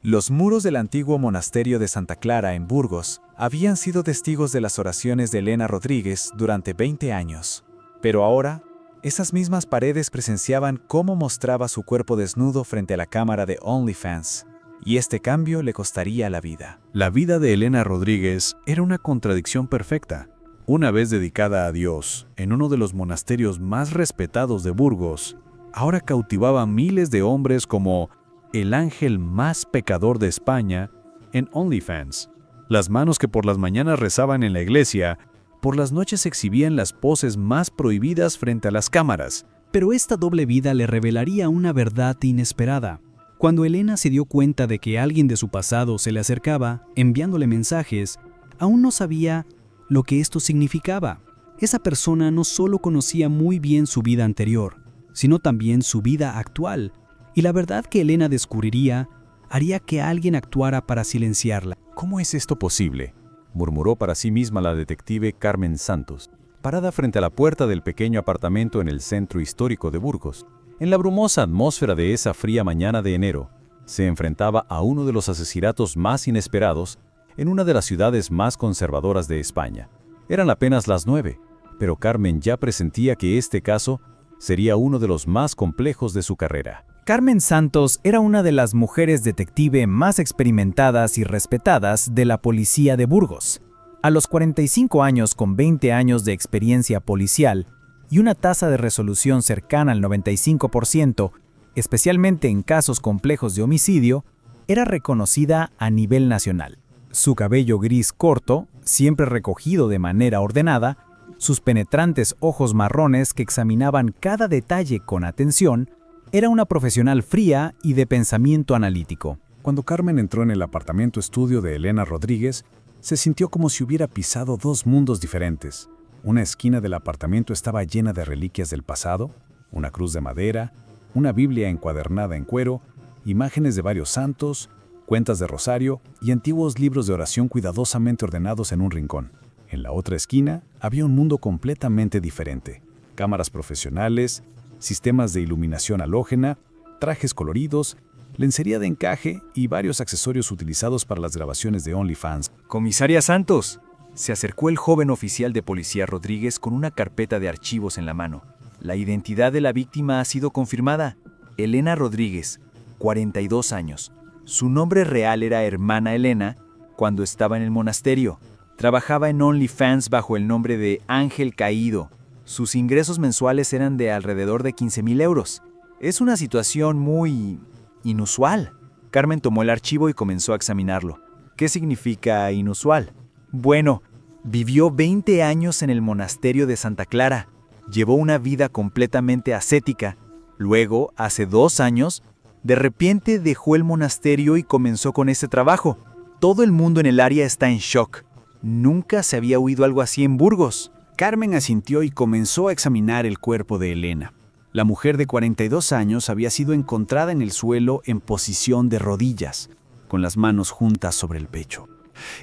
Los muros del antiguo monasterio de Santa Clara en Burgos habían sido testigos de las oraciones de Elena Rodríguez durante 20 años. Pero ahora, esas mismas paredes presenciaban cómo mostraba su cuerpo desnudo frente a la cámara de OnlyFans. Y este cambio le costaría la vida. La vida de Elena Rodríguez era una contradicción perfecta. Una vez dedicada a Dios, en uno de los monasterios más respetados de Burgos, ahora cautivaba a miles de hombres como el ángel más pecador de España en OnlyFans. Las manos que por las mañanas rezaban en la iglesia, por las noches exhibían las poses más prohibidas frente a las cámaras. Pero esta doble vida le revelaría una verdad inesperada. Cuando Elena se dio cuenta de que alguien de su pasado se le acercaba, enviándole mensajes, aún no sabía lo que esto significaba. Esa persona no solo conocía muy bien su vida anterior, sino también su vida actual, y la verdad que Elena descubriría haría que alguien actuara para silenciarla. ¿Cómo es esto posible?, murmuró para sí misma la detective Carmen Santos, parada frente a la puerta del pequeño apartamento en el centro histórico de Burgos. En la brumosa atmósfera de esa fría mañana de enero, se enfrentaba a uno de los asesinatos más inesperados en una de las ciudades más conservadoras de España. Eran apenas las 9, pero Carmen ya presentía que este caso sería uno de los más complejos de su carrera. Carmen Santos era una de las mujeres detective más experimentadas y respetadas de la policía de Burgos. A los 45 años, con 20 años de experiencia policial y una tasa de resolución cercana al 95%, especialmente en casos complejos de homicidio, era reconocida a nivel nacional. Su cabello gris corto, siempre recogido de manera ordenada, sus penetrantes ojos marrones que examinaban cada detalle con atención, era una profesional fría y de pensamiento analítico. Cuando Carmen entró en el apartamento estudio de Elena Rodríguez, se sintió como si hubiera pisado dos mundos diferentes. Una esquina del apartamento estaba llena de reliquias del pasado, una cruz de madera, una Biblia encuadernada en cuero, imágenes de varios santos, cuentas de rosario y antiguos libros de oración cuidadosamente ordenados en un rincón. En la otra esquina había un mundo completamente diferente. Cámaras profesionales, sistemas de iluminación halógena, trajes coloridos, lencería de encaje y varios accesorios utilizados para las grabaciones de OnlyFans. «Comisaria Santos», se acercó el joven oficial de policía Rodríguez con una carpeta de archivos en la mano. La identidad de la víctima ha sido confirmada. Elena Rodríguez, 42 años. Su nombre real era Hermana Elena cuando estaba en el monasterio. Trabajaba en OnlyFans bajo el nombre de Ángel Caído. Sus ingresos mensuales eran de alrededor de 15,000 euros. Es una situación muy inusual. Carmen tomó el archivo y comenzó a examinarlo. ¿Qué significa inusual? Bueno, vivió 20 años en el monasterio de Santa Clara. Llevó una vida completamente ascética. Luego, hace 2 años, de repente dejó el monasterio y comenzó con ese trabajo. Todo el mundo en el área está en shock. Nunca se había oído algo así en Burgos. Carmen asintió y comenzó a examinar el cuerpo de Elena. La mujer de 42 años había sido encontrada en el suelo en posición de rodillas, con las manos juntas sobre el pecho.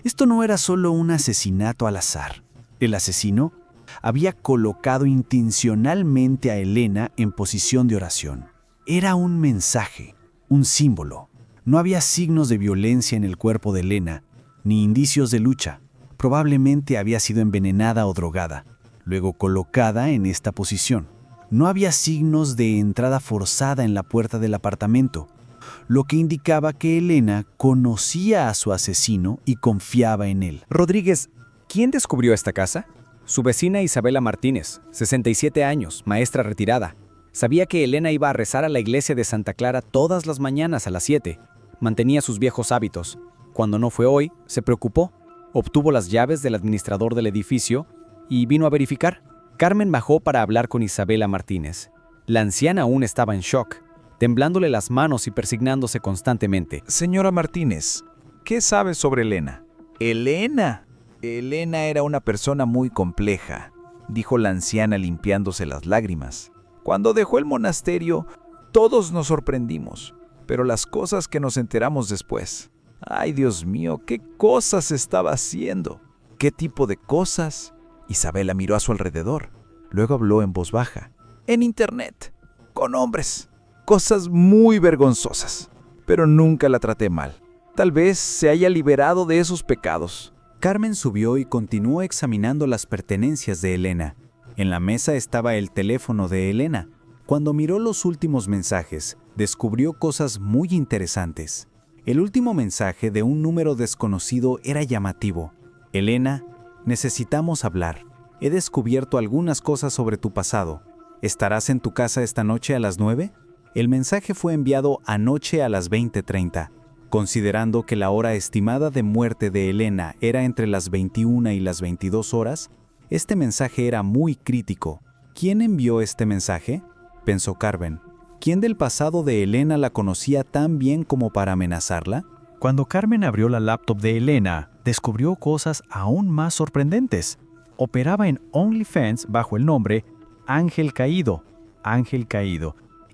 Esto no era solo un asesinato al azar. El asesino había colocado intencionalmente a Elena en posición de oración. Era un mensaje, un símbolo. No había signos de violencia en el cuerpo de Elena, ni indicios de lucha. Probablemente había sido envenenada o drogada, luego colocada en esta posición. No había signos de entrada forzada en la puerta del apartamento, lo que indicaba que Elena conocía a su asesino y confiaba en él. Rodríguez, ¿quién descubrió esta casa? Su vecina Isabela Martínez, 67 años, maestra retirada. Sabía que Elena iba a rezar a la iglesia de Santa Clara todas las mañanas a las 7. Mantenía sus viejos hábitos. Cuando no fue hoy, se preocupó. Obtuvo las llaves del administrador del edificio y vino a verificar. Carmen bajó para hablar con Isabela Martínez. La anciana aún estaba en shock, temblándole las manos y persignándose constantemente. Señora Martínez, ¿qué sabe sobre Elena? ¿Elena? Elena era una persona muy compleja, dijo la anciana limpiándose las lágrimas. Cuando dejó el monasterio, todos nos sorprendimos, pero las cosas que nos enteramos después. ¡Ay, Dios mío! ¿Qué cosas estaba haciendo? ¿Qué tipo de cosas? Isabela miró a su alrededor. Luego habló en voz baja. En internet, con hombres. Cosas muy vergonzosas. Pero nunca la traté mal. Tal vez se haya liberado de esos pecados. Carmen subió y continuó examinando las pertenencias de Elena. En la mesa estaba el teléfono de Elena. Cuando miró los últimos mensajes, descubrió cosas muy interesantes. El último mensaje de un número desconocido era llamativo. Elena, necesitamos hablar. He descubierto algunas cosas sobre tu pasado. ¿Estarás en tu casa esta noche a las 9? El mensaje fue enviado anoche a las 20:30. Considerando que la hora estimada de muerte de Elena era entre las 21 y las 22 horas, este mensaje era muy crítico. ¿Quién envió este mensaje?, pensó Carmen. ¿Quién del pasado de Elena la conocía tan bien como para amenazarla? Cuando Carmen abrió la laptop de Elena, descubrió cosas aún más sorprendentes. Operaba en OnlyFans bajo el nombre Ángel Caído,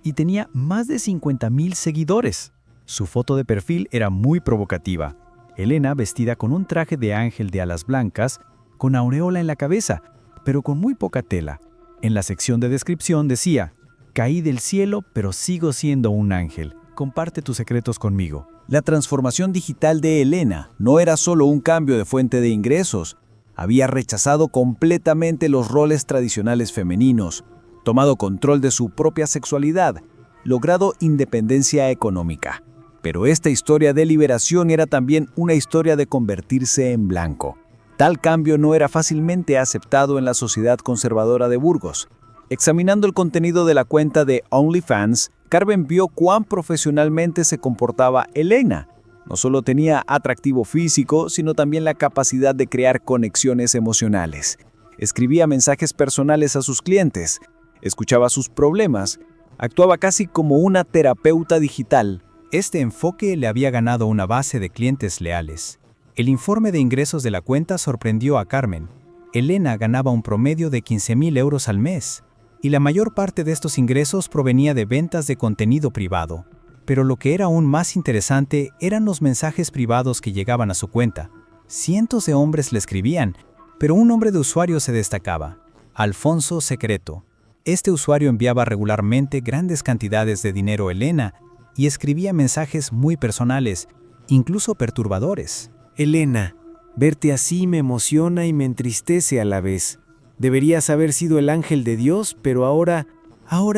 y tenía más de 50,000 seguidores. Su foto de perfil era muy provocativa. Elena vestida con un traje de ángel de alas blancas, con aureola en la cabeza, pero con muy poca tela. En la sección de descripción decía: caí del cielo, pero sigo siendo un ángel. Comparte tus secretos conmigo. La transformación digital de Elena no era solo un cambio de fuente de ingresos. Había rechazado completamente los roles tradicionales femeninos, tomado control de su propia sexualidad, logrado independencia económica. Pero esta historia de liberación era también una historia de convertirse en blanco. Tal cambio no era fácilmente aceptado en la sociedad conservadora de Burgos. Examinando el contenido de la cuenta de OnlyFans, Carmen vio cuán profesionalmente se comportaba Elena. No solo tenía atractivo físico, sino también la capacidad de crear conexiones emocionales. Escribía mensajes personales a sus clientes, escuchaba sus problemas, actuaba casi como una terapeuta digital. Este enfoque le había ganado una base de clientes leales. El informe de ingresos de la cuenta sorprendió a Carmen. Elena ganaba un promedio de 15,000 euros al mes, y la mayor parte de estos ingresos provenía de ventas de contenido privado. Pero lo que era aún más interesante eran los mensajes privados que llegaban a su cuenta. Cientos de hombres le escribían, pero un nombre de usuario se destacaba: Alfonso Secreto. Este usuario enviaba regularmente grandes cantidades de dinero a Elena y escribía mensajes muy personales, incluso perturbadores. Elena, verte así me emociona y me entristece a la vez. Deberías haber sido el ángel de Dios, pero ahora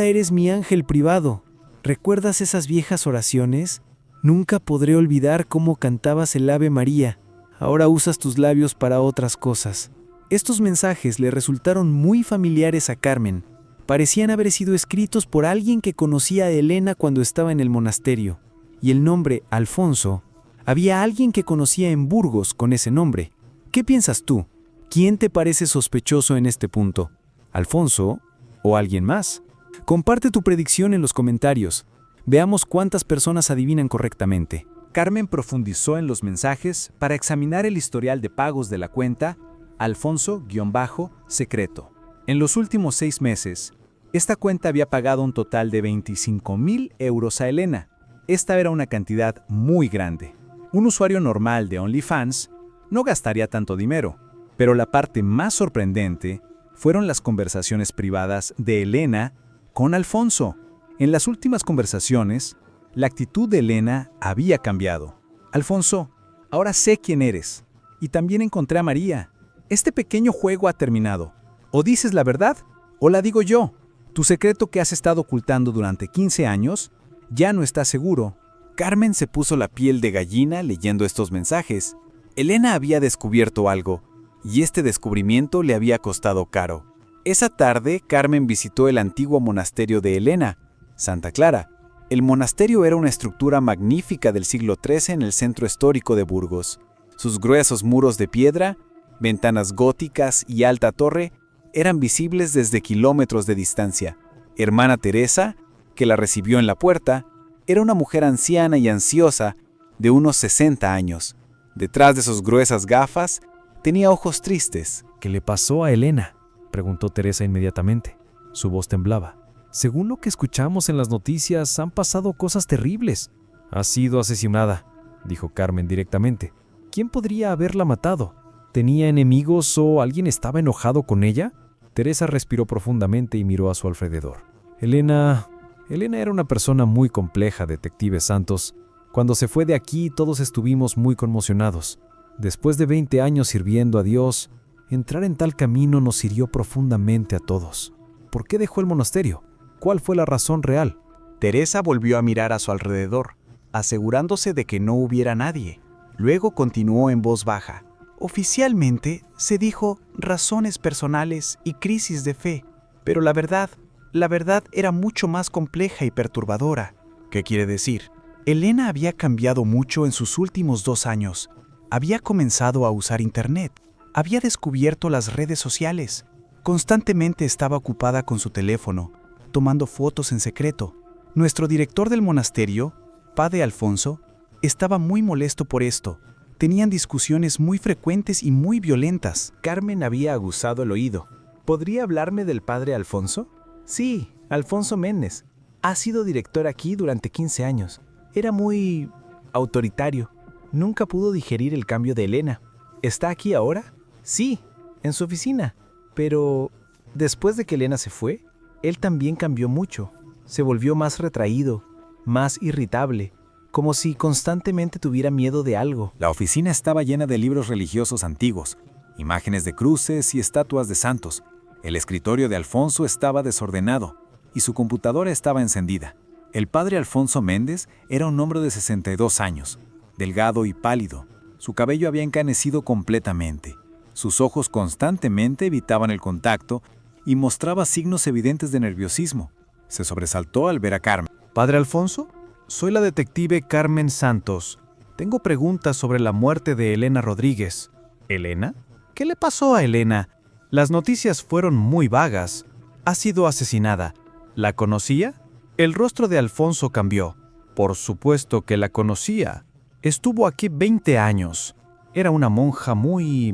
eres mi ángel privado. ¿Recuerdas esas viejas oraciones? Nunca podré olvidar cómo cantabas el Ave María. Ahora usas tus labios para otras cosas. Estos mensajes le resultaron muy familiares a Carmen. Parecían haber sido escritos por alguien que conocía a Elena cuando estaba en el monasterio. Y el nombre Alfonso, había alguien que conocía en Burgos con ese nombre. ¿Qué piensas tú? ¿Quién te parece sospechoso en este punto? ¿Alfonso o alguien más? Comparte tu predicción en los comentarios. Veamos cuántas personas adivinan correctamente. Carmen profundizó en los mensajes para examinar el historial de pagos de la cuenta Alfonso-Secreto. En los últimos 6 meses, esta cuenta había pagado un total de 25,000 euros a Elena. Esta era una cantidad muy grande. Un usuario normal de OnlyFans no gastaría tanto dinero, pero la parte más sorprendente fueron las conversaciones privadas de Elena con Alfonso. En las últimas conversaciones, la actitud de Elena había cambiado. Alfonso, ahora sé quién eres. Y también encontré a María. Este pequeño juego ha terminado. O dices la verdad, o la digo yo. Tu secreto que has estado ocultando durante 15 años ya no está seguro. Carmen se puso la piel de gallina leyendo estos mensajes. Elena había descubierto algo, y este descubrimiento le había costado caro. Esa tarde, Carmen visitó el antiguo monasterio de Elena, Santa Clara. El monasterio era una estructura magnífica del siglo XIII en el centro histórico de Burgos. Sus gruesos muros de piedra, ventanas góticas y alta torre eran visibles desde kilómetros de distancia. Hermana Teresa, que la recibió en la puerta, era una mujer anciana y ansiosa de unos 60 años. Detrás de sus gruesas gafas, tenía ojos tristes. ¿Qué le pasó a Elena?, preguntó Teresa inmediatamente. Su voz temblaba. Según lo que escuchamos en las noticias, han pasado cosas terribles. Ha sido asesinada, dijo Carmen directamente. ¿Quién podría haberla matado? ¿Tenía enemigos o alguien estaba enojado con ella? Teresa respiró profundamente y miró a su alrededor. Elena era una persona muy compleja, detective Santos. Cuando se fue de aquí, todos estuvimos muy conmocionados. Después de 20 años sirviendo a Dios, entrar en tal camino nos hirió profundamente a todos. ¿Por qué dejó el monasterio? ¿Cuál fue la razón real? Teresa volvió a mirar a su alrededor, asegurándose de que no hubiera nadie. Luego continuó en voz baja. Oficialmente se dijo razones personales y crisis de fe, pero la verdad era mucho más compleja y perturbadora. ¿Qué quiere decir? Elena había cambiado mucho en sus últimos 2 años. Había comenzado a usar Internet. Había descubierto las redes sociales. Constantemente estaba ocupada con su teléfono, tomando fotos en secreto. Nuestro director del monasterio, padre Alfonso, estaba muy molesto por esto. Tenían discusiones muy frecuentes y muy violentas. Carmen había aguzado el oído. ¿Podría hablarme del padre Alfonso? Sí, Alfonso Méndez. Ha sido director aquí durante 15 años. Era muy autoritario. Nunca pudo digerir el cambio de Elena. ¿Está aquí ahora? Sí, en su oficina. Pero después de que Elena se fue, él también cambió mucho. Se volvió más retraído, más irritable, como si constantemente tuviera miedo de algo. La oficina estaba llena de libros religiosos antiguos, imágenes de cruces y estatuas de santos. El escritorio de Alfonso estaba desordenado y su computadora estaba encendida. El padre Alfonso Méndez era un hombre de 62 años, delgado y pálido. Su cabello había encanecido completamente. Sus ojos constantemente evitaban el contacto y mostraba signos evidentes de nerviosismo. Se sobresaltó al ver a Carmen. Padre Alfonso, soy la detective Carmen Santos. Tengo preguntas sobre la muerte de Elena Rodríguez. ¿Elena? ¿Qué le pasó a Elena? Las noticias fueron muy vagas. Ha sido asesinada. ¿La conocía? El rostro de Alfonso cambió. Por supuesto que la conocía. Estuvo aquí 20 años. Era una monja muy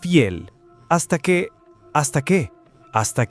fiel. Hasta que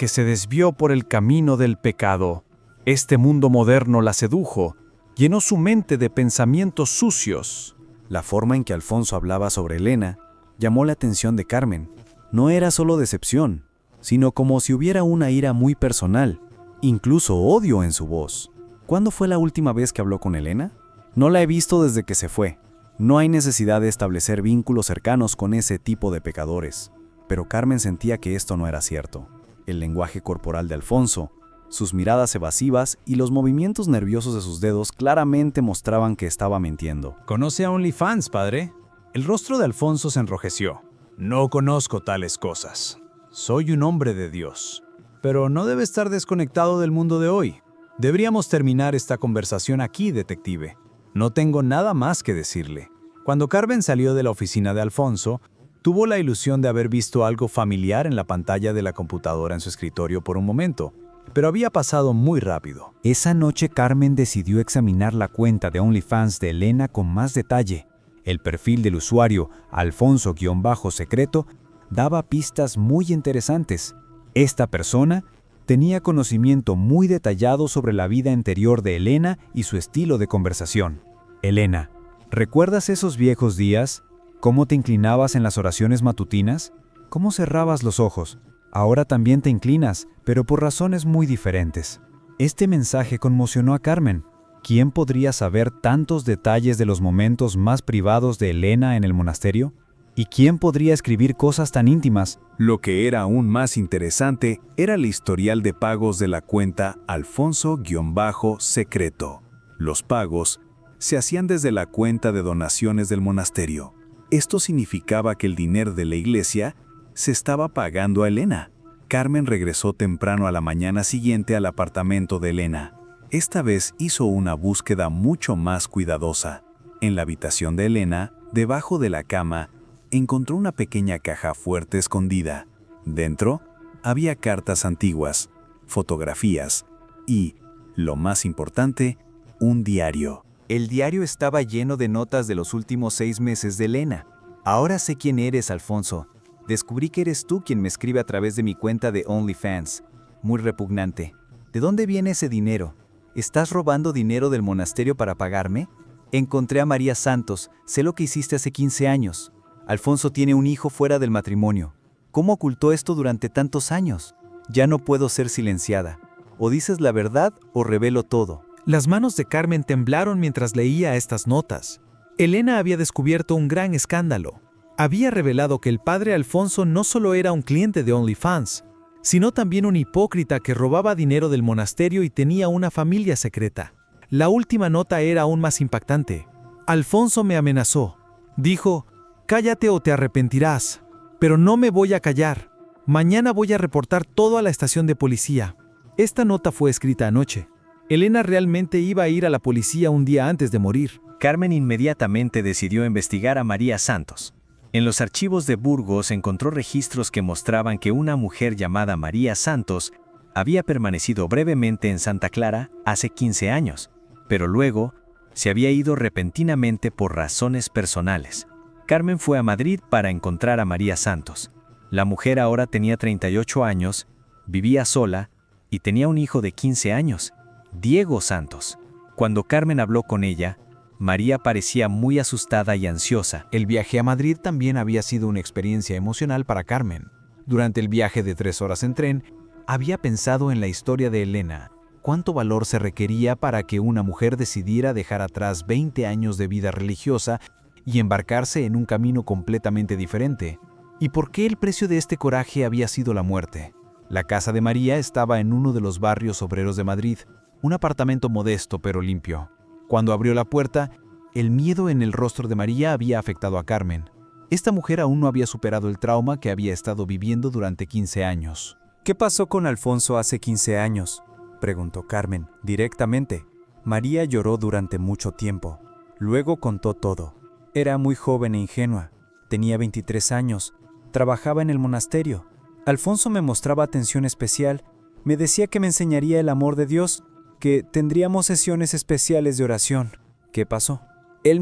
se desvió por el camino del pecado. Este mundo moderno la sedujo, llenó su mente de pensamientos sucios. La forma en que Alfonso hablaba sobre Elena llamó la atención de Carmen. No era solo decepción, sino como si hubiera una ira muy personal, incluso odio en su voz. ¿Cuándo fue la última vez que habló con Elena? No la he visto desde que se fue. No hay necesidad de establecer vínculos cercanos con ese tipo de pecadores. Pero Carmen sentía que esto no era cierto. El lenguaje corporal de Alfonso, sus miradas evasivas y los movimientos nerviosos de sus dedos claramente mostraban que estaba mintiendo. ¿Conoce a OnlyFans, padre? El rostro de Alfonso se enrojeció. No conozco tales cosas. Soy un hombre de Dios. Pero no debe estar desconectado del mundo de hoy. Deberíamos terminar esta conversación aquí, detective. No tengo nada más que decirle. Cuando Carmen salió de la oficina de Alfonso, tuvo la ilusión de haber visto algo familiar en la pantalla de la computadora en su escritorio por un momento, pero había pasado muy rápido. Esa noche Carmen decidió examinar la cuenta de OnlyFans de Elena con más detalle. El perfil del usuario, Alfonso-secreto, daba pistas muy interesantes. Esta persona tenía conocimiento muy detallado sobre la vida anterior de Elena y su estilo de conversación. Elena, ¿recuerdas esos viejos días? ¿Cómo te inclinabas en las oraciones matutinas? ¿Cómo cerrabas los ojos? Ahora también te inclinas, pero por razones muy diferentes. Este mensaje conmocionó a Carmen. ¿Quién podría saber tantos detalles de los momentos más privados de Elena en el monasterio? ¿Y quién podría escribir cosas tan íntimas? Lo que era aún más interesante era el historial de pagos de la cuenta Alfonso-secreto. Los pagos se hacían desde la cuenta de donaciones del monasterio. Esto significaba que el dinero de la iglesia se estaba pagando a Elena. Carmen regresó temprano a la mañana siguiente al apartamento de Elena. Esta vez hizo una búsqueda mucho más cuidadosa. En la habitación de Elena, debajo de la cama, encontró una pequeña caja fuerte escondida. Dentro había cartas antiguas, fotografías y, lo más importante, un diario. El diario estaba lleno de notas de los últimos 6 meses de Elena. Ahora sé quién eres, Alfonso. Descubrí que eres tú quien me escribe a través de mi cuenta de OnlyFans. Muy repugnante. ¿De dónde viene ese dinero? ¿Estás robando dinero del monasterio para pagarme? Encontré a María Santos. Sé lo que hiciste hace 15 años. Alfonso tiene un hijo fuera del matrimonio. ¿Cómo ocultó esto durante tantos años? Ya no puedo ser silenciada. O dices la verdad o revelo todo. Las manos de Carmen temblaron mientras leía estas notas. Elena había descubierto un gran escándalo. Había revelado que el padre Alfonso no solo era un cliente de OnlyFans, sino también un hipócrita que robaba dinero del monasterio y tenía una familia secreta. La última nota era aún más impactante. Alfonso me amenazó. Dijo, cállate o te arrepentirás. Pero no me voy a callar. Mañana voy a reportar todo a la estación de policía. Esta nota fue escrita anoche. Elena realmente iba a ir a la policía un día antes de morir. Carmen inmediatamente decidió investigar a María Santos. En los archivos de Burgos encontró registros que mostraban que una mujer llamada María Santos había permanecido brevemente en Santa Clara hace 15 años, pero luego se había ido repentinamente por razones personales. Carmen fue a Madrid para encontrar a María Santos. La mujer ahora tenía 38 años, vivía sola y tenía un hijo de 15 años, Diego Santos. Cuando Carmen habló con ella, María parecía muy asustada y ansiosa. El viaje a Madrid también había sido una experiencia emocional para Carmen. Durante el viaje de 3 horas en tren, había pensado en la historia de Elena. ¿Cuánto valor se requería para que una mujer decidiera dejar atrás 20 años de vida religiosa y embarcarse en un camino completamente diferente? ¿Y por qué el precio de este coraje había sido la muerte? La casa de María estaba en uno de los barrios obreros de Madrid, un apartamento modesto pero limpio. Cuando abrió la puerta, el miedo en el rostro de María había afectado a Carmen. Esta mujer aún no había superado el trauma que había estado viviendo durante 15 años. ¿Qué pasó con Alfonso hace 15 años?, preguntó Carmen, directamente. María lloró durante mucho tiempo. Luego contó todo. Era muy joven e ingenua. Tenía 23 años. Trabajaba en el monasterio. Alfonso me mostraba atención especial. Me decía que me enseñaría el amor de Dios, que tendríamos sesiones especiales de oración. ¿Qué pasó? Él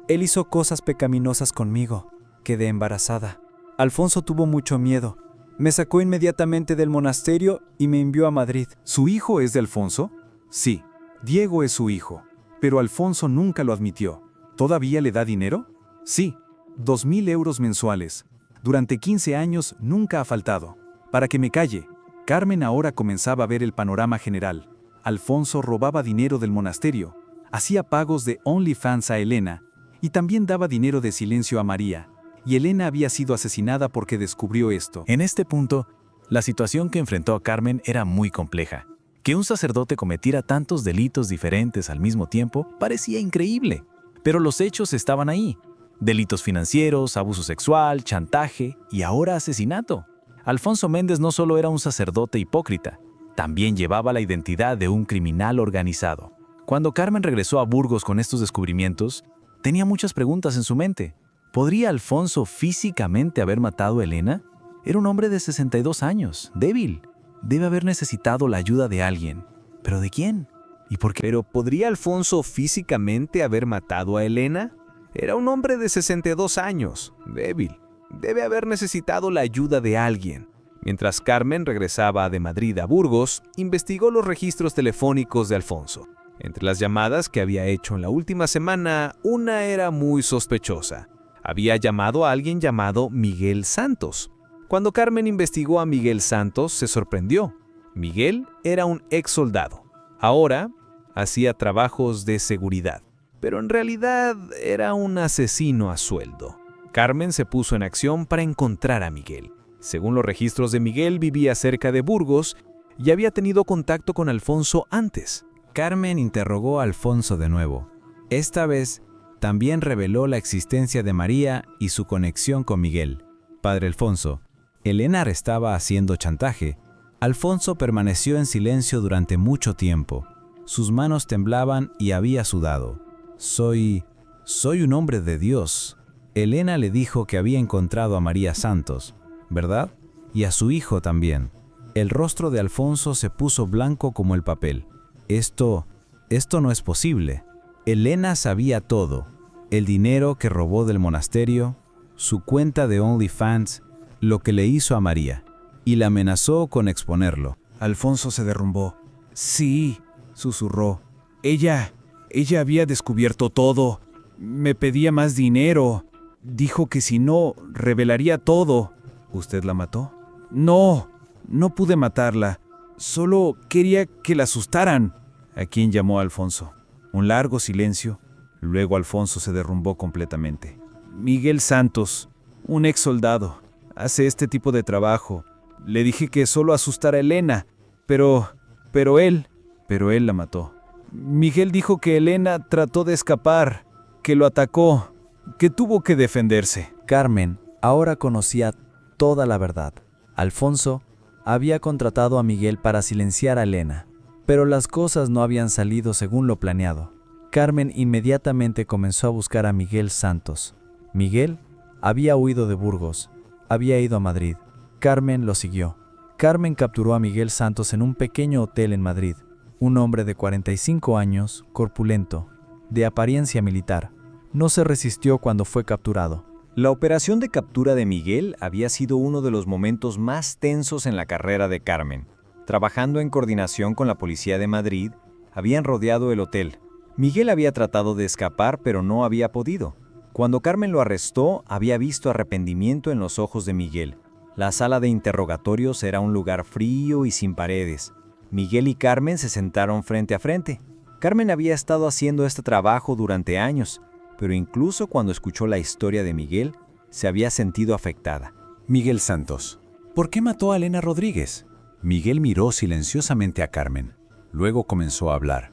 hizo cosas pecaminosas conmigo. Quedé embarazada. Alfonso tuvo mucho miedo. Me sacó inmediatamente del monasterio y me envió a Madrid. ¿Su hijo es de Alfonso? Sí, Diego es su hijo, pero Alfonso nunca lo admitió. ¿Todavía le da dinero? Sí, 2.000 euros mensuales. Durante 15 años nunca ha faltado. Para que me calle, Carmen ahora comenzaba a ver el panorama general. Alfonso robaba dinero del monasterio, hacía pagos de OnlyFans a Elena y también daba dinero de silencio a María. Y Elena había sido asesinada porque descubrió esto. En este punto, la situación que enfrentó a Carmen era muy compleja. Que un sacerdote cometiera tantos delitos diferentes al mismo tiempo parecía increíble, pero los hechos estaban ahí. Delitos financieros, abuso sexual, chantaje y ahora asesinato. Alfonso Méndez no solo era un sacerdote hipócrita, también llevaba la identidad de un criminal organizado. Cuando Carmen regresó a Burgos con estos descubrimientos, tenía muchas preguntas en su mente. ¿Podría Alfonso físicamente haber matado a Elena? Era un hombre de 62 años, débil. Debe haber necesitado la ayuda de alguien. ¿Pero de quién? ¿Y por qué? ¿Pero podría Alfonso físicamente haber matado a Elena? Era un hombre de 62 años, débil. Debe haber necesitado la ayuda de alguien. Mientras Carmen regresaba de Madrid a Burgos, investigó los registros telefónicos de Alfonso. Entre las llamadas que había hecho en la última semana, una era muy sospechosa. Había llamado a alguien llamado Miguel Santos. Cuando Carmen investigó a Miguel Santos, se sorprendió. Miguel era un ex soldado. Ahora hacía trabajos de seguridad, pero en realidad era un asesino a sueldo. Carmen se puso en acción para encontrar a Miguel. Según los registros de Miguel, vivía cerca de Burgos y había tenido contacto con Alfonso antes. Carmen interrogó a Alfonso de nuevo. Esta vez, también reveló la existencia de María y su conexión con Miguel. Padre Alfonso, Elena estaba haciendo chantaje. Alfonso permaneció en silencio durante mucho tiempo. Sus manos temblaban y había sudado. Soy un hombre de Dios. Elena le dijo que había encontrado a María Santos, ¿verdad? Y a su hijo también. El rostro de Alfonso se puso blanco como el papel. Esto no es posible. Elena sabía todo. El dinero que robó del monasterio, su cuenta de OnlyFans, lo que le hizo a María, y la amenazó con exponerlo. Alfonso se derrumbó. Sí, susurró. Ella había descubierto todo. Me pedía más dinero. Dijo que si no, revelaría todo. ¿Usted la mató? No pude matarla. Solo quería que la asustaran. ¿A quién llamó Alfonso? Un largo silencio. Luego Alfonso se derrumbó completamente. Miguel Santos, un ex soldado. Hace este tipo de trabajo. Le dije que solo asustara a Elena, pero él la mató. Miguel dijo que Elena trató de escapar, que lo atacó, que tuvo que defenderse. Carmen ahora conocía toda la verdad. Alfonso había contratado a Miguel para silenciar a Elena, pero las cosas no habían salido según lo planeado. Carmen inmediatamente comenzó a buscar a Miguel Santos. Miguel había huido de Burgos, había ido a Madrid. Carmen lo siguió. Carmen capturó a Miguel Santos en un pequeño hotel en Madrid. Un hombre de 45 años, corpulento, de apariencia militar. No se resistió cuando fue capturado. La operación de captura de Miguel había sido uno de los momentos más tensos en la carrera de Carmen. Trabajando en coordinación con la policía de Madrid, habían rodeado el hotel. Miguel había tratado de escapar, pero no había podido. Cuando Carmen lo arrestó, había visto arrepentimiento en los ojos de Miguel. La sala de interrogatorios era un lugar frío y sin paredes. Miguel y Carmen se sentaron frente a frente. Carmen había estado haciendo este trabajo durante años, pero incluso cuando escuchó la historia de Miguel, se había sentido afectada. Miguel Santos, ¿por qué mató a Elena Rodríguez? Miguel miró silenciosamente a Carmen. Luego comenzó a hablar.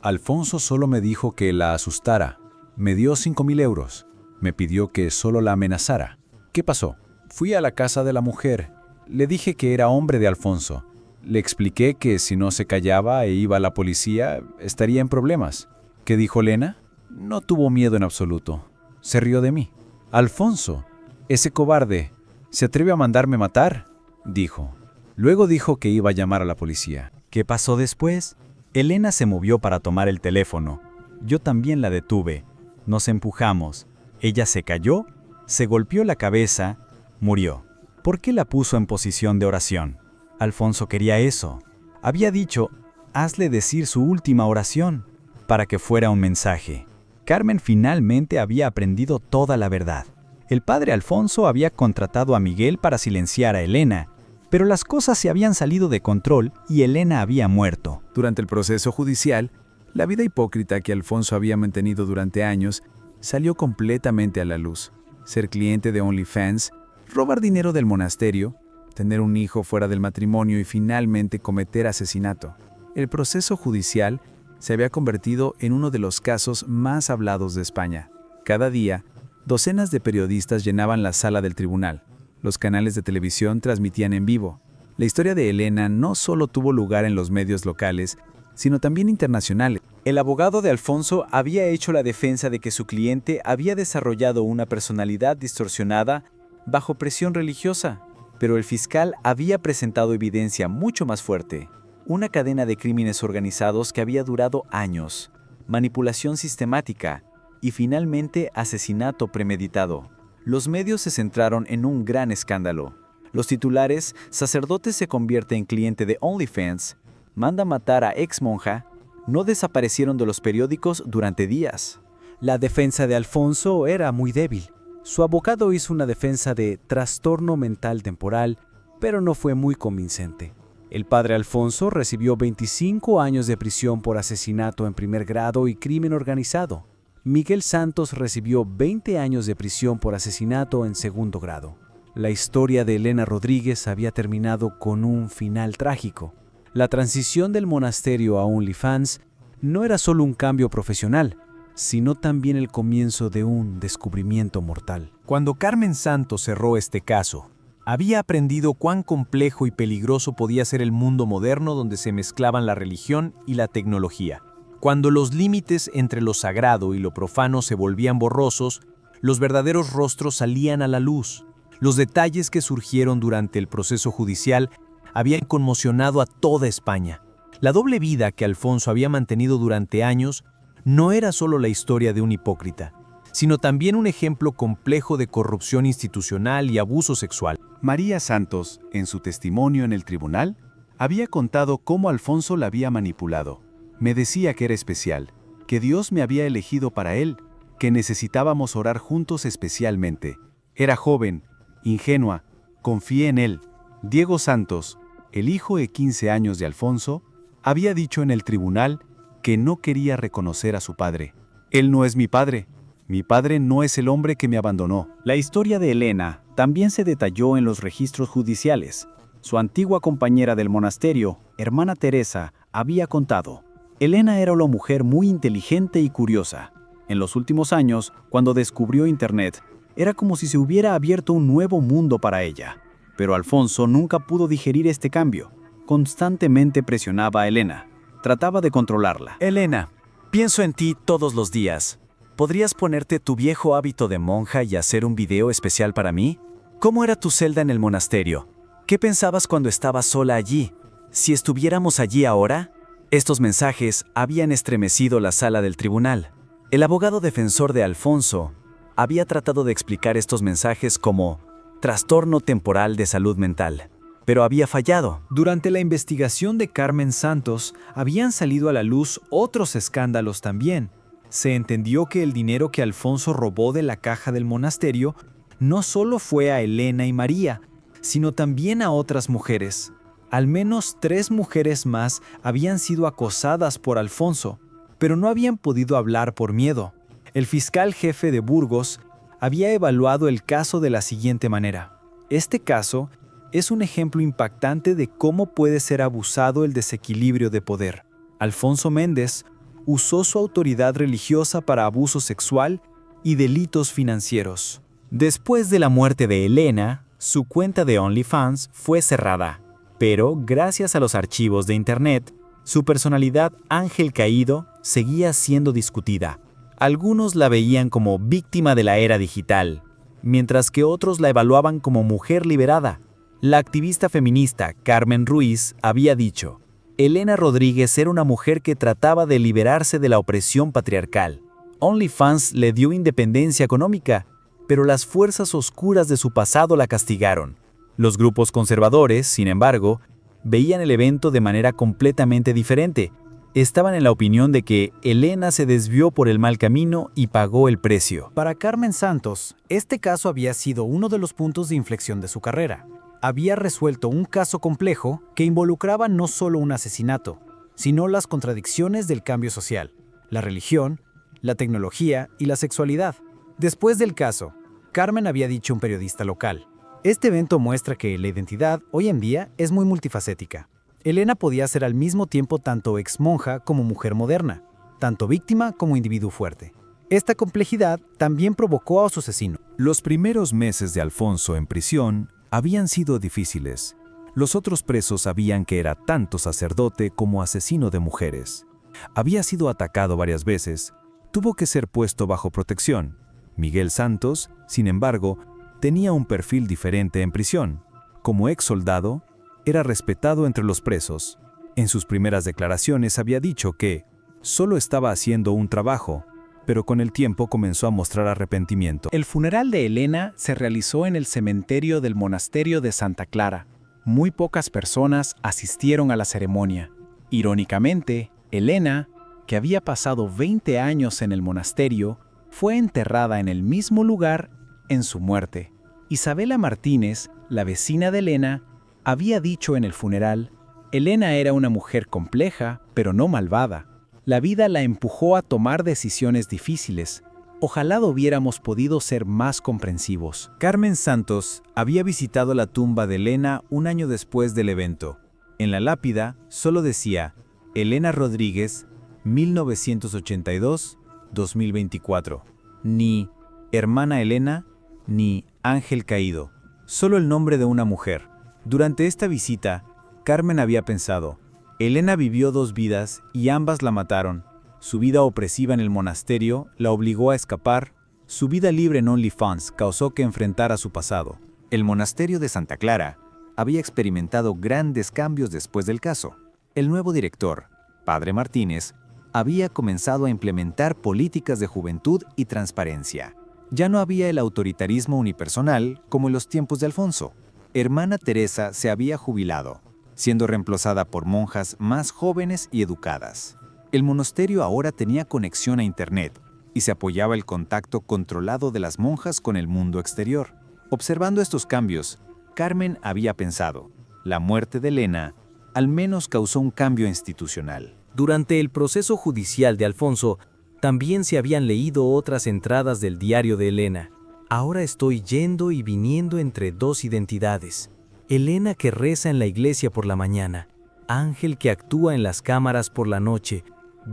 Alfonso solo me dijo que la asustara. Me dio 5,000 euros. Me pidió que solo la amenazara. ¿Qué pasó? Fui a la casa de la mujer. Le dije que era hombre de Alfonso. Le expliqué que si no se callaba e iba a la policía, estaría en problemas. ¿Qué dijo Elena? No tuvo miedo en absoluto. Se rió de mí. Alfonso, ese cobarde, ¿se atreve a mandarme matar? Dijo. Luego dijo que iba a llamar a la policía. ¿Qué pasó después? Elena se movió para tomar el teléfono. Yo también la detuve. Nos empujamos. Ella se cayó, se golpeó la cabeza, murió. ¿Por qué la puso en posición de oración? Alfonso quería eso. Había dicho, hazle decir su última oración, para que fuera un mensaje. Carmen finalmente había aprendido toda la verdad. El padre Alfonso había contratado a Miguel para silenciar a Elena, pero las cosas se habían salido de control y Elena había muerto. Durante el proceso judicial, la vida hipócrita que Alfonso había mantenido durante años salió completamente a la luz. Ser cliente de OnlyFans, robar dinero del monasterio, tener un hijo fuera del matrimonio y finalmente cometer asesinato. El proceso judicial se había convertido en uno de los casos más hablados de España. Cada día, docenas de periodistas llenaban la sala del tribunal. Los canales de televisión transmitían en vivo. La historia de Elena no solo tuvo lugar en los medios locales, sino también internacionales. El abogado de Alfonso había hecho la defensa de que su cliente había desarrollado una personalidad distorsionada bajo presión religiosa, pero el fiscal había presentado evidencia mucho más fuerte. Una cadena de crímenes organizados que había durado años, manipulación sistemática y finalmente asesinato premeditado. Los medios se centraron en un gran escándalo. Los titulares, sacerdote se convierte en cliente de OnlyFans, manda matar a ex monja, no desaparecieron de los periódicos durante días. La defensa de Alfonso era muy débil. Su abogado hizo una defensa de trastorno mental temporal, pero no fue muy convincente. El padre Alfonso recibió 25 años de prisión por asesinato en primer grado y crimen organizado. Miguel Santos recibió 20 años de prisión por asesinato en segundo grado. La historia de Elena Rodríguez había terminado con un final trágico. La transición del monasterio a OnlyFans no era solo un cambio profesional, sino también el comienzo de un descubrimiento mortal. Cuando Carmen Santos cerró este caso, había aprendido cuán complejo y peligroso podía ser el mundo moderno donde se mezclaban la religión y la tecnología. Cuando los límites entre lo sagrado y lo profano se volvían borrosos, los verdaderos rostros salían a la luz. Los detalles que surgieron durante el proceso judicial habían conmocionado a toda España. La doble vida que Alfonso había mantenido durante años no era solo la historia de un hipócrita, sino también un ejemplo complejo de corrupción institucional y abuso sexual. María Santos, en su testimonio en el tribunal, había contado cómo Alfonso la había manipulado. Me decía que era especial, que Dios me había elegido para él, que necesitábamos orar juntos especialmente. Era joven, ingenua, confié en él. Diego Santos, el hijo de 15 años de Alfonso, había dicho en el tribunal que no quería reconocer a su padre. Él no es mi padre. Mi padre no es el hombre que me abandonó. La historia de Elena también se detalló en los registros judiciales. Su antigua compañera del monasterio, hermana Teresa, había contado: Elena era una mujer muy inteligente y curiosa. En los últimos años, cuando descubrió Internet, era como si se hubiera abierto un nuevo mundo para ella. Pero Alfonso nunca pudo digerir este cambio. Constantemente presionaba a Elena. Trataba de controlarla. Elena, pienso en ti todos los días. ¿Podrías ponerte tu viejo hábito de monja y hacer un video especial para mí? ¿Cómo era tu celda en el monasterio? ¿Qué pensabas cuando estabas sola allí? Si estuviéramos allí ahora, estos mensajes habían estremecido la sala del tribunal. El abogado defensor de Alfonso había tratado de explicar estos mensajes como trastorno temporal de salud mental, pero había fallado. Durante la investigación de Carmen Santos, habían salido a la luz otros escándalos también. Se entendió que el dinero que Alfonso robó de la caja del monasterio no solo fue a Elena y María, sino también a otras mujeres. Al menos 3 mujeres más habían sido acosadas por Alfonso, pero no habían podido hablar por miedo. El fiscal jefe de Burgos había evaluado el caso de la siguiente manera. Este caso es un ejemplo impactante de cómo puede ser abusado el desequilibrio de poder. Alfonso Méndez usó su autoridad religiosa para abuso sexual y delitos financieros. Después de la muerte de Elena, su cuenta de OnlyFans fue cerrada, pero gracias a los archivos de Internet, su personalidad ángel caído seguía siendo discutida. Algunos la veían como víctima de la era digital, mientras que otros la evaluaban como mujer liberada. La activista feminista Carmen Ruiz había dicho: Elena Rodríguez era una mujer que trataba de liberarse de la opresión patriarcal. OnlyFans le dio independencia económica, pero las fuerzas oscuras de su pasado la castigaron. Los grupos conservadores, sin embargo, veían el evento de manera completamente diferente. Estaban en la opinión de que Elena se desvió por el mal camino y pagó el precio. Para Carmen Santos, este caso había sido uno de los puntos de inflexión de su carrera. Había resuelto un caso complejo que involucraba no solo un asesinato, sino las contradicciones del cambio social, la religión, la tecnología y la sexualidad. Después del caso, Carmen había dicho a un periodista local: este evento muestra que la identidad hoy en día es muy multifacética. Elena podía ser al mismo tiempo tanto ex monja como mujer moderna, tanto víctima como individuo fuerte. Esta complejidad también provocó a su asesino. Los primeros meses de Alfonso en prisión habían sido difíciles. Los otros presos sabían que era tanto sacerdote como asesino de mujeres. Había sido atacado varias veces, tuvo que ser puesto bajo protección. Miguel Santos, sin embargo, tenía un perfil diferente en prisión. Como ex soldado, era respetado entre los presos. En sus primeras declaraciones había dicho que solo estaba haciendo un trabajo, pero con el tiempo comenzó a mostrar arrepentimiento. El funeral de Elena se realizó en el cementerio del monasterio de Santa Clara. Muy pocas personas asistieron a la ceremonia. Irónicamente, Elena, que había pasado 20 años en el monasterio, fue enterrada en el mismo lugar en su muerte. Isabela Martínez, la vecina de Elena, había dicho en el funeral: Elena era una mujer compleja, pero no malvada. La vida la empujó a tomar decisiones difíciles. Ojalá hubiéramos podido ser más comprensivos. Carmen Santos había visitado la tumba de Elena un año después del evento. En la lápida solo decía: Elena Rodríguez, 1982-2024. Ni hermana Elena, ni ángel caído. Solo el nombre de una mujer. Durante esta visita, Carmen había pensado: Elena vivió 2 vidas y ambas la mataron. Su vida opresiva en el monasterio la obligó a escapar. Su vida libre en OnlyFans causó que enfrentara su pasado. El monasterio de Santa Clara había experimentado grandes cambios después del caso. El nuevo director, Padre Martínez, había comenzado a implementar políticas de juventud y transparencia. Ya no había el autoritarismo unipersonal como en los tiempos de Alfonso. Hermana Teresa se había jubilado, siendo reemplazada por monjas más jóvenes y educadas. El monasterio ahora tenía conexión a Internet y se apoyaba el contacto controlado de las monjas con el mundo exterior. Observando estos cambios, Carmen había pensado: la muerte de Elena al menos causó un cambio institucional. Durante el proceso judicial de Alfonso, también se habían leído otras entradas del diario de Elena. Ahora estoy yendo y viniendo entre dos identidades. Elena que reza en la iglesia por la mañana, Ángel que actúa en las cámaras por la noche.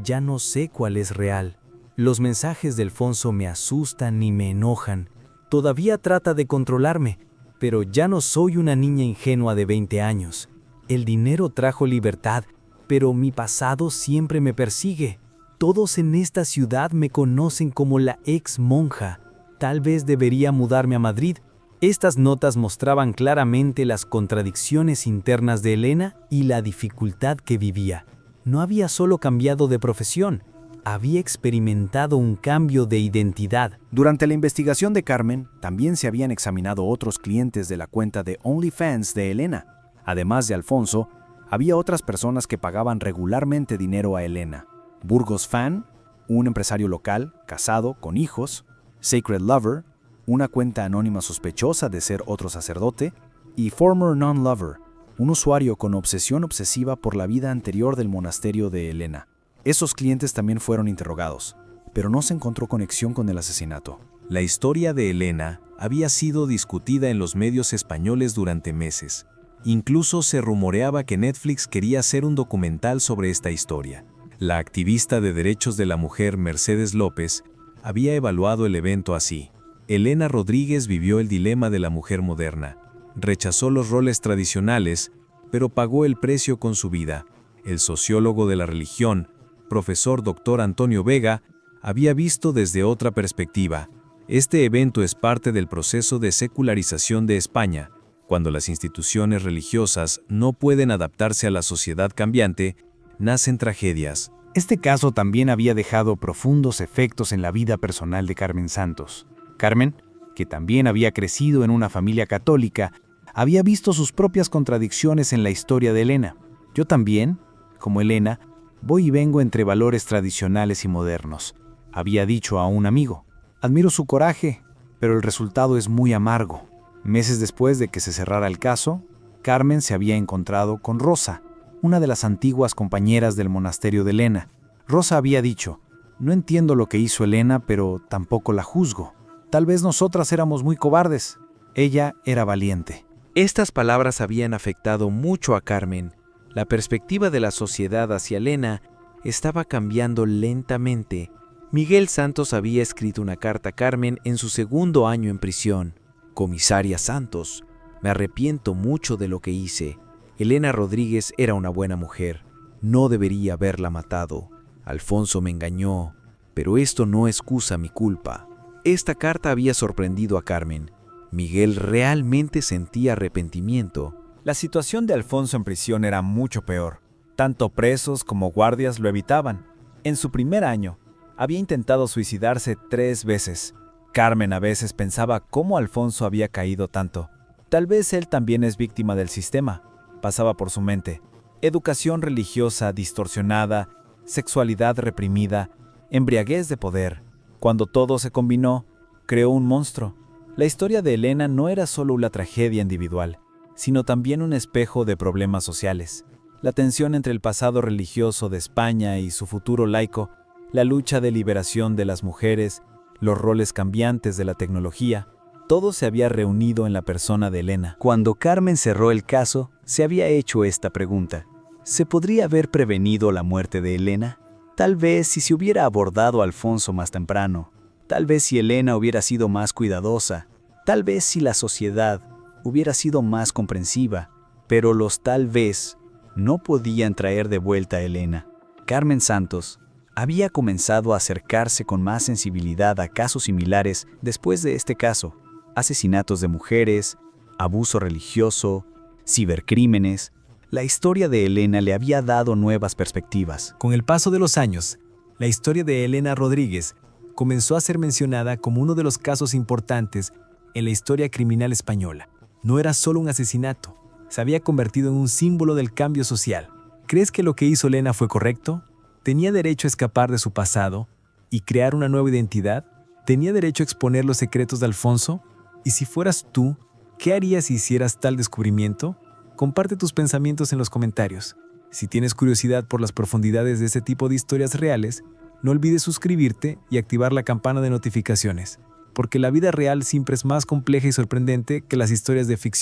Ya no sé cuál es real. Los mensajes de Alfonso me asustan y me enojan. Todavía trata de controlarme, pero ya no soy una niña ingenua de 20 años. El dinero trajo libertad, pero mi pasado siempre me persigue. Todos en esta ciudad me conocen como la ex monja. Tal vez debería mudarme a Madrid. Estas notas mostraban claramente las contradicciones internas de Elena y la dificultad que vivía. No había solo cambiado de profesión, había experimentado un cambio de identidad. Durante la investigación de Carmen, también se habían examinado otros clientes de la cuenta de OnlyFans de Elena. Además de Alfonso, había otras personas que pagaban regularmente dinero a Elena. Burgos Fan, un empresario local, casado, con hijos. Sacred Lover, una cuenta anónima sospechosa de ser otro sacerdote. Y Former Non-Lover, un usuario con obsesión obsesiva por la vida anterior del monasterio de Elena. Esos clientes también fueron interrogados, pero no se encontró conexión con el asesinato. La historia de Elena había sido discutida en los medios españoles durante meses. Incluso se rumoreaba que Netflix quería hacer un documental sobre esta historia. La activista de derechos de la mujer Mercedes López había evaluado el evento así. Elena Rodríguez vivió el dilema de la mujer moderna. Rechazó los roles tradicionales, pero pagó el precio con su vida. El sociólogo de la religión, profesor Dr. Antonio Vega, había visto desde otra perspectiva. Este evento es parte del proceso de secularización de España. Cuando las instituciones religiosas no pueden adaptarse a la sociedad cambiante, nacen tragedias. Este caso también había dejado profundos efectos en la vida personal de Carmen Santos. Carmen, que también había crecido en una familia católica, había visto sus propias contradicciones en la historia de Elena. Yo también, como Elena, voy y vengo entre valores tradicionales y modernos, había dicho a un amigo. Admiro su coraje, pero el resultado es muy amargo. Meses después de que se cerrara el caso, Carmen se había encontrado con Rosa, una de las antiguas compañeras del monasterio de Elena. Rosa había dicho, no entiendo lo que hizo Elena, pero tampoco la juzgo. Tal vez nosotras éramos muy cobardes. Ella era valiente. Estas palabras habían afectado mucho a Carmen. La perspectiva de la sociedad hacia Elena estaba cambiando lentamente. Miguel Santos había escrito una carta a Carmen en su segundo año en prisión. Comisaria Santos, me arrepiento mucho de lo que hice. Elena Rodríguez era una buena mujer. No debería haberla matado. Alfonso me engañó, pero esto no excusa mi culpa. Esta carta había sorprendido a Carmen. Miguel realmente sentía arrepentimiento. La situación de Alfonso en prisión era mucho peor. Tanto presos como guardias lo evitaban. En su primer año, había intentado suicidarse 3 veces. Carmen a veces pensaba cómo Alfonso había caído tanto. Tal vez él también es víctima del sistema. Pasaba por su mente. Educación religiosa distorsionada, sexualidad reprimida, embriaguez de poder. Cuando todo se combinó, creó un monstruo. La historia de Elena no era solo una tragedia individual, sino también un espejo de problemas sociales. La tensión entre el pasado religioso de España y su futuro laico, la lucha de liberación de las mujeres, los roles cambiantes de la tecnología, todo se había reunido en la persona de Elena. Cuando Carmen cerró el caso, se había hecho esta pregunta. ¿Se podría haber prevenido la muerte de Elena? Tal vez si se hubiera abordado a Alfonso más temprano. Tal vez si Elena hubiera sido más cuidadosa. Tal vez si la sociedad hubiera sido más comprensiva. Pero los tal vez no podían traer de vuelta a Elena. Carmen Santos había comenzado a acercarse con más sensibilidad a casos similares después de este caso. Asesinatos de mujeres, abuso religioso, cibercrímenes. La historia de Elena le había dado nuevas perspectivas. Con el paso de los años, la historia de Elena Rodríguez comenzó a ser mencionada como uno de los casos importantes en la historia criminal española. No era solo un asesinato, se había convertido en un símbolo del cambio social. ¿Crees que lo que hizo Elena fue correcto? ¿Tenía derecho a escapar de su pasado y crear una nueva identidad? ¿Tenía derecho a exponer los secretos de Alfonso? Y si fueras tú, ¿qué harías si hicieras tal descubrimiento? Comparte tus pensamientos en los comentarios. Si tienes curiosidad por las profundidades de este tipo de historias reales, no olvides suscribirte y activar la campana de notificaciones, porque la vida real siempre es más compleja y sorprendente que las historias de ficción.